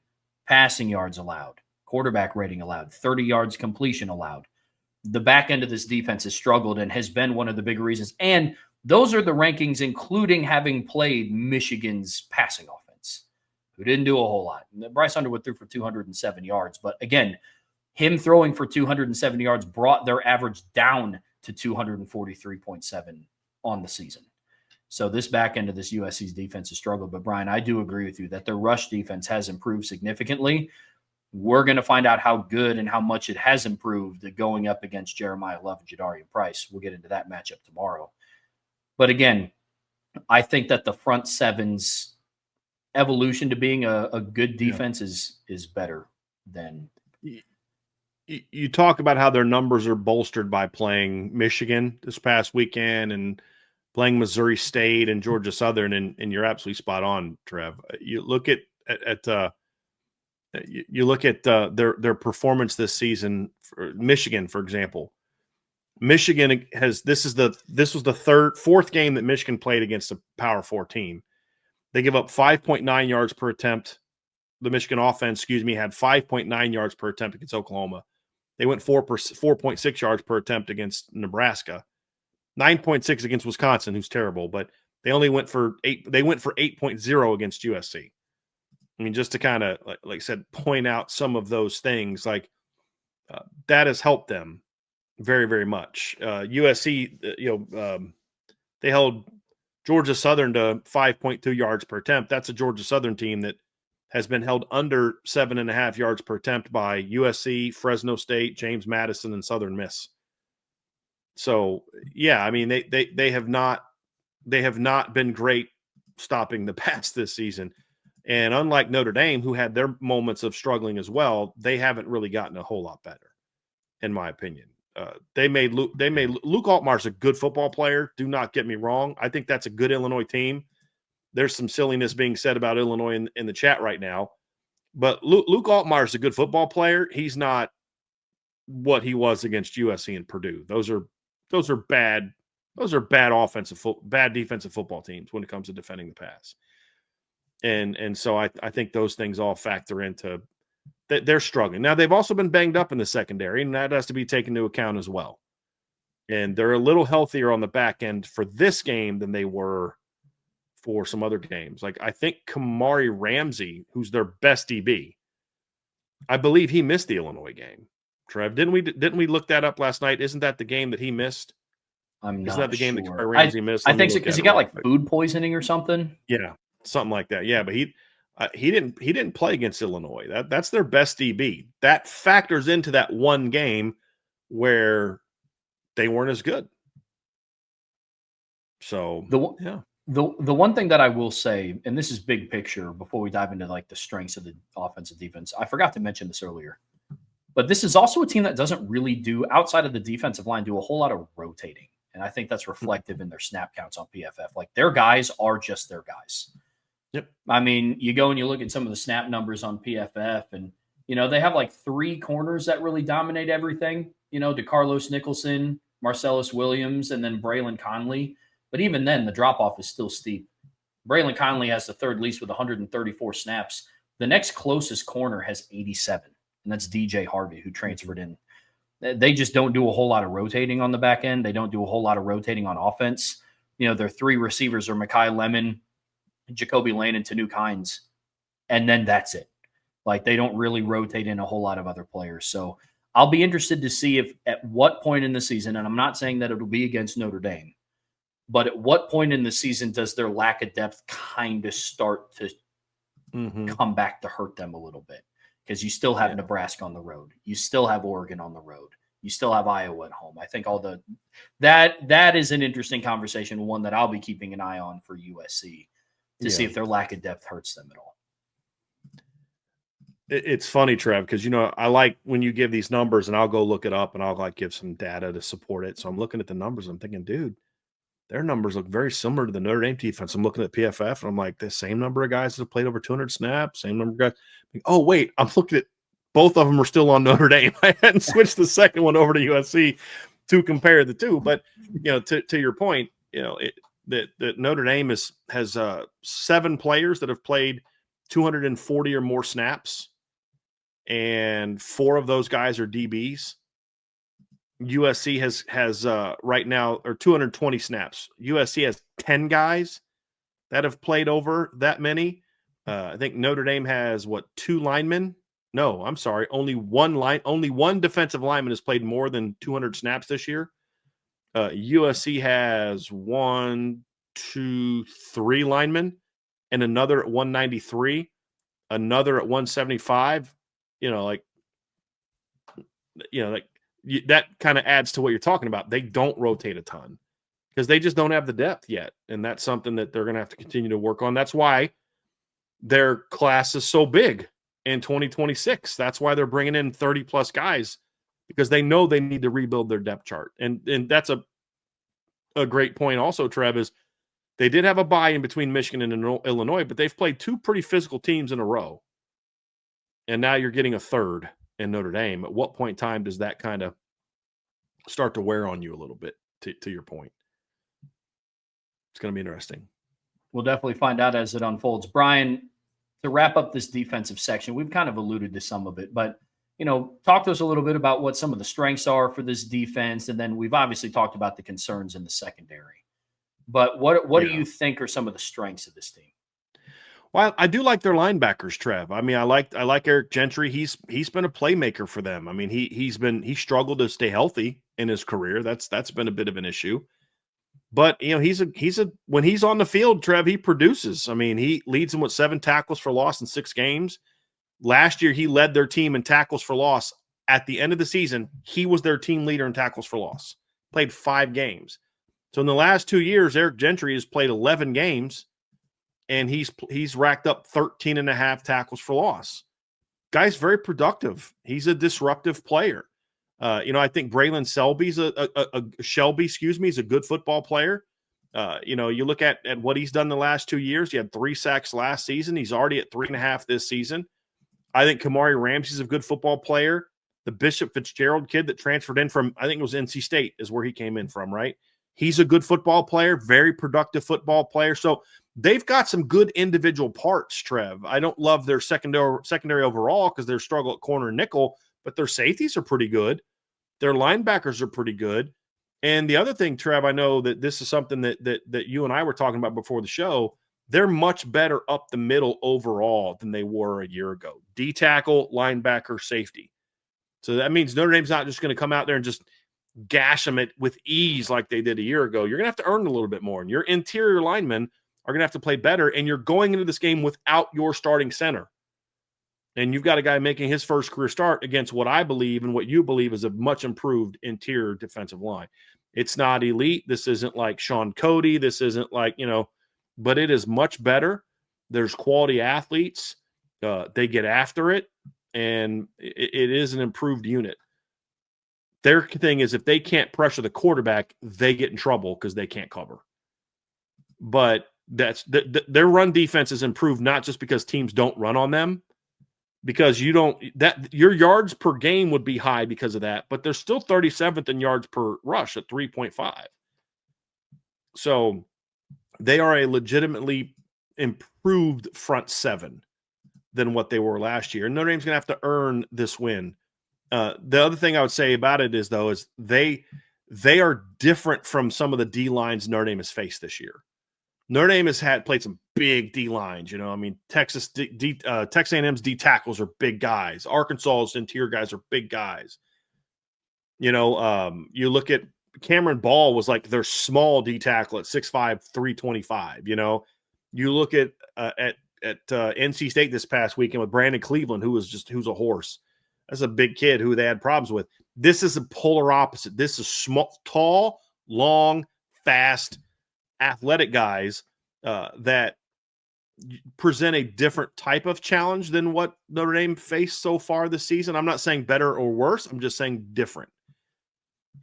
passing yards allowed, quarterback rating allowed, 30 yards completion allowed. The back end of this defense has struggled and has been one of the big reasons. And those are the rankings, including having played Michigan's passing offense, who didn't do a whole lot. Bryce Underwood threw for 207 yards. But again, him throwing for 270 yards brought their average down to 243.7 on the season. So this back end of this USC's defense has struggled. But, Brian, I do agree with you that their rush defense has improved significantly. We're going to find out how good and how much it has improved going up against Jeremiah Love and Jadarian Price. We'll get into that matchup tomorrow. But, again, I think that the front seven's evolution to being a good defense is better than – You talk about how their numbers are bolstered by playing Michigan this past weekend and playing Missouri State and Georgia Southern, and you're absolutely spot on, Trev. You look at their performance this season. For Michigan, for example, Michigan has this was the fourth game that Michigan played against a Power 4 team. They give up 5.9 yards per attempt. The Michigan offense, had 5.9 yards per attempt against Oklahoma. They went 4.6 yards per attempt against Nebraska, 9.6 against Wisconsin, who's terrible, but they only went for 8. They went for 8.0 against USC. I mean, just to kind of, like I said, point out some of those things, that has helped them very, very much. USC, they held Georgia Southern to 5.2 yards per attempt. That's a Georgia Southern team that has been held under 7.5 yards per attempt by USC, Fresno State, James Madison, and Southern Miss. So, yeah, I mean, they have not been great stopping the pass this season. And unlike Notre Dame, who had their moments of struggling as well, they haven't really gotten a whole lot better, in my opinion. Luke Altmaier's a good football player. Do not get me wrong. I think that's a good Illinois team. There's some silliness being said about Illinois in the chat right now, but Luke Altmaier's a good football player. He's not what he was against USC and Purdue. Those are bad defensive football teams when it comes to defending the pass. And so I think those things all factor into that they're struggling. Now, they've also been banged up in the secondary, and that has to be taken into account as well. And they're a little healthier on the back end for this game than they were for some other games. Like, I think Kamari Ramsey, who's their best DB, I believe he missed the Illinois game. Trev, didn't we look that up last night? Isn't that the game that he missed? Isn't that the game sure. that Kamari Ramsey missed? I think so, because he got food poisoning or something. Yeah, something like that. Yeah, but he didn't play against Illinois. That's their best DB. That factors into that one game where they weren't as good. So The one thing that I will say, and this is big picture before we dive into the strengths of the offensive defense, I forgot to mention this earlier, but this is also a team that doesn't really do, outside of the defensive line, do a whole lot of rotating. And I think that's reflective in their snap counts on PFF. Their guys are just their guys. Yep. I mean, you go and you look at some of the snap numbers on PFF, and, they have 3 corners that really dominate everything. DeCarlos Nicholson, Marcellus Williams, and then Braylon Conley. But even then, the drop-off is still steep. Braylon Conley has the third least with 134 snaps. The next closest corner has 87, and that's DJ Harvey, who transferred in. They just don't do a whole lot of rotating on the back end. They don't do a whole lot of rotating on offense. Their three receivers are Mekhi Lemon, Jacoby Lane, and Tanuk Hines, and then that's it. Like, they don't really rotate in a whole lot of other players. So I'll be interested to see if at what point in the season, and I'm not saying that it'll be against Notre Dame, but at what point in the season does their lack of depth kind of start to come back to hurt them a little bit? Because you still have Nebraska on the road. You still have Oregon on the road. You still have Iowa at home. I think that is an interesting conversation, one that I'll be keeping an eye on for USC to see if their lack of depth hurts them at all. It's funny, Trev, because, I like when you give these numbers, and I'll go look it up and I'll give some data to support it. So I'm looking at the numbers. I'm thinking, dude, their numbers look very similar to the Notre Dame defense. I'm looking at PFF and I'm like, the same number of guys that have played over 200 snaps, same number of guys. Oh, wait, I'm looking at both of them are still on Notre Dame. I hadn't switched the second one over to USC to compare the two. But, to your point, that Notre Dame has 7 players that have played 240 or more snaps, and 4 of those guys are DBs. USC has right now, or 220 snaps. USC has 10 guys that have played over that many. I think Notre Dame has 2 linemen? No, I'm sorry. Only one defensive lineman has played more than 200 snaps this year. USC has 1, 2, 3 linemen, and another at 193, another at 175. That kind of adds to what you're talking about. They don't rotate a ton because they just don't have the depth yet. And that's something that they're going to have to continue to work on. That's why their class is so big in 2026. That's why they're bringing in 30 plus guys, because they know they need to rebuild their depth chart. And that's a great point also, Trev, is they did have a bye in between Michigan and Illinois, but they've played 2 pretty physical teams in a row. And now you're getting a third in Notre Dame. At what point in time does that kind of start to wear on you a little bit, to your point? It's going to be interesting. We'll definitely find out as it unfolds. Brian, to wrap up this defensive section, we've kind of alluded to some of it, but, talk to us a little bit about what some of the strengths are for this defense. And then we've obviously talked about the concerns in the secondary. But what do you think are some of the strengths of this team? Well, I do like their linebackers, Trev. I mean, I like Eric Gentry. He's been a playmaker for them. I mean, he struggled to stay healthy in his career. That's been a bit of an issue. But when he's on the field, Trev, he produces. I mean, he leads them with 7 tackles for loss in 6 games. Last year, he led their team in tackles for loss. At the end of the season, he was their team leader in tackles for loss. Played 5 games. So in the last 2 years, Eric Gentry has played 11 games. And he's racked up 13.5 tackles for loss. Guy's very productive. He's a disruptive player. I think Braylon Shelby is a good football player. You look at what he's done the last 2 years. He had 3 sacks last season. He's already at 3.5 this season. I think Kamari Ramsey's a good football player. The Bishop Fitzgerald kid that transferred in from, I think it was NC State is where he came in from, right? He's a good football player, very productive football player. So they've got some good individual parts, Trev. I don't love their secondary overall because they're struggle at corner and nickel, but their safeties are pretty good. Their linebackers are pretty good. And the other thing, Trev, I know that this is something that you and I were talking about before the show. They're much better up the middle overall than they were a year ago. D tackle, linebacker, safety. So that means Notre Dame's not just going to come out there and just gash them with ease like they did a year ago. You're going to have to earn a little bit more. And your interior linemen are going to have to play better. And you're going into this game without your starting center. And you've got a guy making his first career start against what I believe and what you believe is a much improved interior defensive line. It's not elite. This isn't like Sean Cody. This isn't like, but it is much better. There's quality athletes. They get after it. And it is an improved unit. Their thing is if they can't pressure the quarterback, they get in trouble because they can't cover. But their run defense is improved not just because teams don't run on them, because your yards per game would be high because of that, but they're still 37th in yards per rush at 3.5. So they are a legitimately improved front seven than what they were last year. And Notre Dame's going to have to earn this win. The other thing I would say about it is they are different from some of the D lines Notre Dame has faced this year. Notre Dame has played some big D lines. I mean, Texas A&M's D tackles are big guys. Arkansas's interior guys are big guys. You look at Cameron Ball was like their small D tackle at 6'5", 325. You look at NC State this past weekend with Brandon Cleveland, who's a horse. That's a big kid who they had problems with. This is a polar opposite. This is small, tall, long, fast, athletic guys that present a different type of challenge than what Notre Dame faced so far this season. I'm not saying better or worse. I'm just saying different.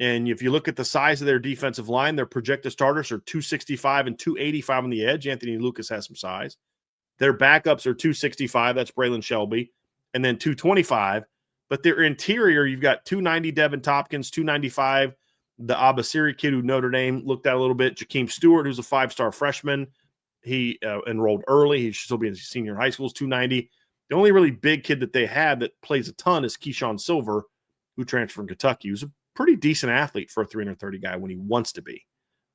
And if you look at the size of their defensive line, their projected starters are 265 and 285 on the edge. Anthony Lucas has some size. Their backups are 265. That's Braylon Shelby. And then 225. But their interior, you've got 290 Devin Tompkins, 295 the Abasiri kid who Notre Dame looked at a little bit. Jakeem Stewart, who's a 5-star freshman. He enrolled early. He should still be a senior in high school, is 290. The only really big kid that they have that plays a ton is Keyshawn Silver, who transferred from Kentucky. He was a pretty decent athlete for a 330 guy when he wants to be.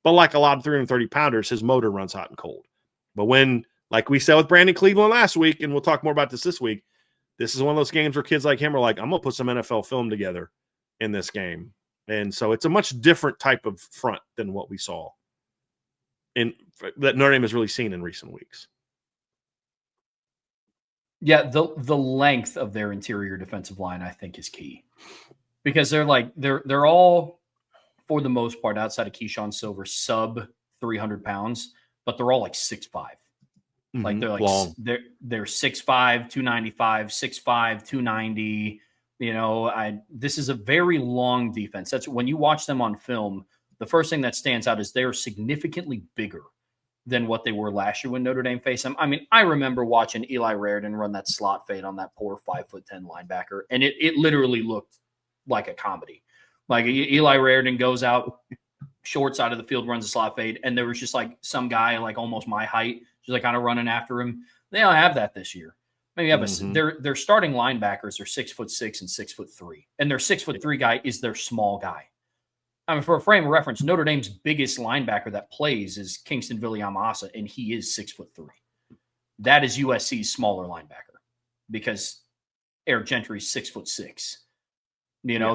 But like a lot of 330-pounders, his motor runs hot and cold. But when, like we said with Brandon Cleveland last week, and we'll talk more about this week, this is one of those games where kids like him are like, I'm going to put some NFL film together in this game. And so it's a much different type of front than what we saw that Notre Dame has really seen in recent weeks. Yeah, the length of their interior defensive line, I think, is key. Because they're all, for the most part, outside of Keyshawn Silver, sub 300 pounds, but they're all like 6'5". Mm-hmm. Like they're like long. They're 6'5", 295, 6'5", 290. This is a very long defense. That's when you watch them on film, the first thing that stands out is they're significantly bigger than what they were last year when Notre Dame faced them. I mean, I remember watching Eli Raridan run that slot fade on that poor 5'10" linebacker, and it literally looked like a comedy. Like Eli Raridan goes out short side of the field, runs a slot fade, and there was just like some guy like almost my height, just like kind of running after him. They don't have that this year. Maybe have their starting linebackers are 6'6" and 6'3", and their 6'3" guy is their small guy. I mean, for a frame of reference, Notre Dame's biggest linebacker that plays is Kingston Viliamasa, and he is 6'3". That is USC's smaller linebacker because Eric Gentry's 6'6".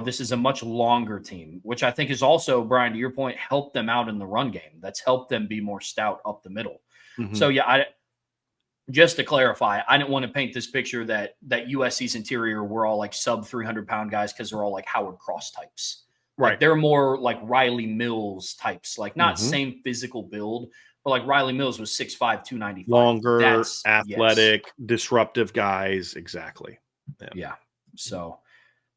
This is a much longer team, which I think is also, Brian, to your point, helped them out in the run game. That's helped them be more stout up the middle. Mm-hmm. So, just to clarify, I didn't want to paint this picture that USC's interior were all like sub 300-pound guys because they're all like Howard Cross types. Right. Like they're more like Riley Mills types, like not same physical build, but like Riley Mills was 6'5", 295. Longer, athletic, disruptive guys. Exactly. Yeah. So,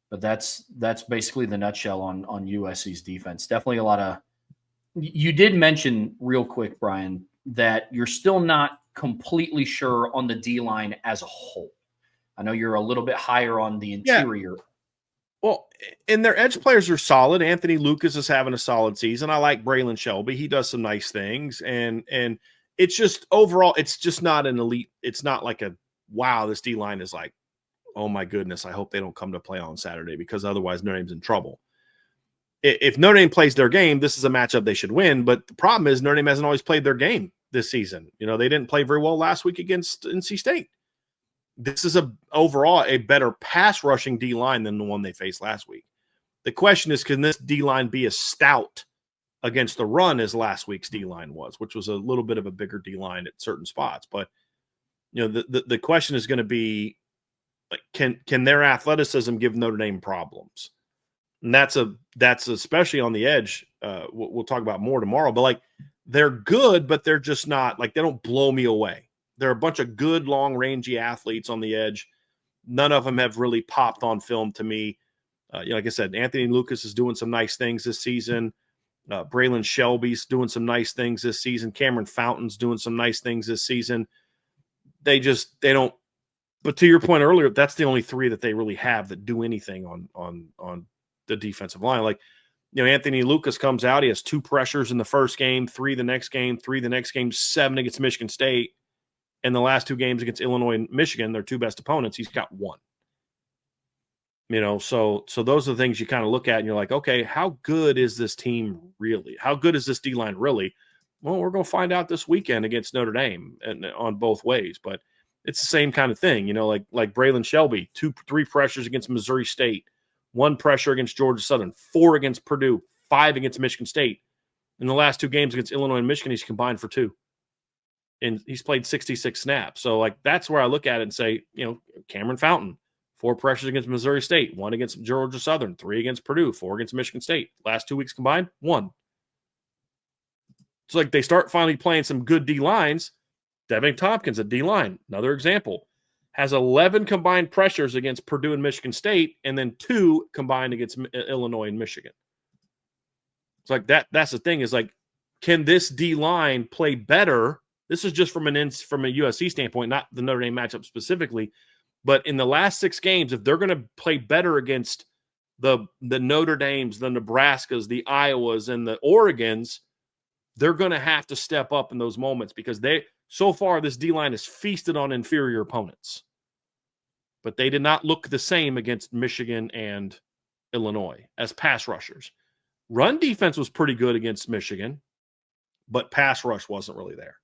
but that's basically the nutshell on USC's defense. Definitely a lot of – you did mention real quick, Brian, that you're still not completely sure on the D-line as a whole. I know you're a little bit higher on the interior. Yeah. Well, and their edge players are solid. Anthony Lucas is having a solid season. I like Braylon Shelby. He does some nice things. And it's just overall, it's just not an elite. It's not like a, wow, this D-line is like, oh my goodness, I hope they don't come to play on Saturday because otherwise Notre Dame's in trouble. If Notre Dame plays their game, this is a matchup they should win. But the problem is Notre Dame hasn't always played their game this season. They didn't play very well last week against NC State. This is overall a better pass rushing D-line than the one they faced last week. The question is, can this D-line be as stout against the run as last week's D-line was, which was a little bit of a bigger D-line at certain spots. But, the question is going to be, like, can their athleticism give Notre Dame problems? And that's especially on the edge. We'll talk about more tomorrow, but like they're good, but they're just not like, they don't blow me away. There are a bunch of good, long, rangy athletes on the edge. None of them have really popped on film to me. Like I said, Anthony Lucas is doing some nice things this season. Braylon Shelby's doing some nice things this season. Cameron Fountain's doing some nice things this season. They don't. But to your point earlier, that's the only three that they really have that do anything on the defensive line. Like, Anthony Lucas comes out. He has 2 pressures in the first game, 3 the next game, 3 the next game, 7 against Michigan State. In the last 2 games against Illinois and Michigan, their 2 best opponents, he's got 1. So those are the things you kind of look at and you're like, okay, how good is this team really? How good is this D-line really? Well, we're going to find out this weekend against Notre Dame and on both ways, but it's the same kind of thing, like Braylon Shelby, 3 pressures against Missouri State, 1 pressure against Georgia Southern, 4 against Purdue, 5 against Michigan State. In the last 2 games against Illinois and Michigan, he's combined for 2. And he's played 66 snaps. So, that's where I look at it and say, Cameron Fountain, 4 pressures against Missouri State, 1 against Georgia Southern, 3 against Purdue, 4 against Michigan State. Last 2 weeks combined, 1. So, they start finally playing some good D-lines. Devin Tompkins, a D-line, another example, has 11 combined pressures against Purdue and Michigan State, and then 2 combined against Illinois and Michigan. It's that's the thing is can this D-line play better? This is just from a USC standpoint, not the Notre Dame matchup specifically. But in the last 6 games, if they're going to play better against the Notre Dames, the Nebraskas, the Iowas, and the Oregons, they're going to have to step up in those moments because so far this D-line has feasted on inferior opponents. But they did not look the same against Michigan and Illinois as pass rushers. Run defense was pretty good against Michigan, but pass rush wasn't really there.